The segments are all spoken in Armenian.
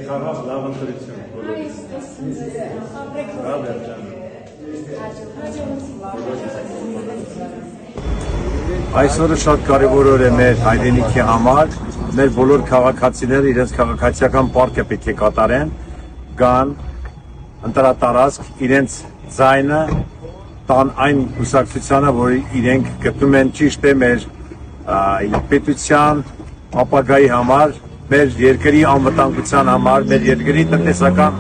Խաղաղ լավ ընտրություն բոլորիս։ Այսօրը շատ կարևոր օր է մեր հայրենիքի համար, մեր բոլոր քաղաքացիները իրենց քաղաքացիական պարտքը պետք է կատարեն, գան ընտրատարածք, իրենց ձայնը տան այն կուսակցությանը, որ իրենք գտնում են ճիշտ է մեր պետության ապագայի համար, մեր երկրի անվտանգության համար, մեր երկրի տնտեսական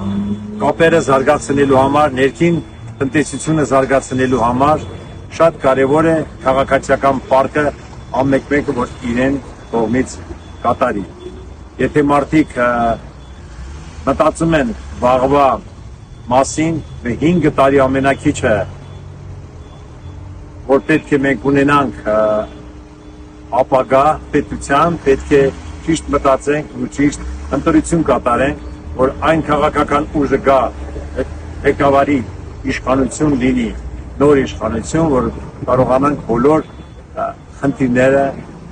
կապերը զարգացնելու համար, ներքին տնտեսությունը զարգացնելու համար շատ կարևոր է քաղաքացիական պարտքը ամենը, որ իրեն կողմից կատարի։ Եթե մարդիկ մտածում են վաղվա մասին, 5 տարի ամենակիչը, որ պետք է մենք ունենանք ապագա պետության, պետք է ճիշտ մտածենք ու ճիշտ ընտրություն կատարենք, որ այն քաղաքական ուժը գա ղեկավարի իշխանություն լինի, նոր իշխանություն, որ կարողանանք բոլոր խնդիրները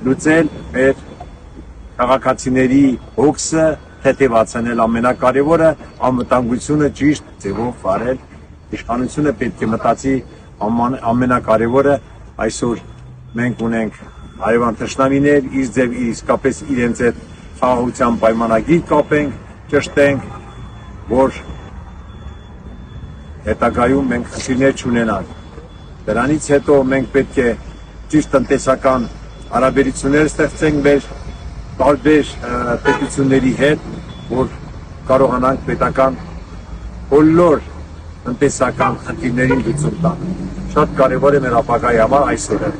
լուծել, մեր քաղաքացիների հոգսը թեթևացնել, ամենակարևորը անվտանգությունը ճիշտ ձևով վարել, իշխանությունը պետք է մտածի ամենակարևորը այսօր մենք ունենք հարևան թշնամիներ, իսկապես իրենց այդ խաղաղության պայմանագիր կապենք, ճշտենք, որ հետագայում մենք խնդիրներ չունենանք։ Դրանից հետո մենք պետք է ճիշտ տնտեսական հարաբերություններ ստեղծենք մեր տարբեր պետությունների հետ, որ կարողանանք պետական բոլոր տնտեսական խնդիրներին լուծում տալ։ Շատ կարևոր է մեր ապագայի համար այսօրը։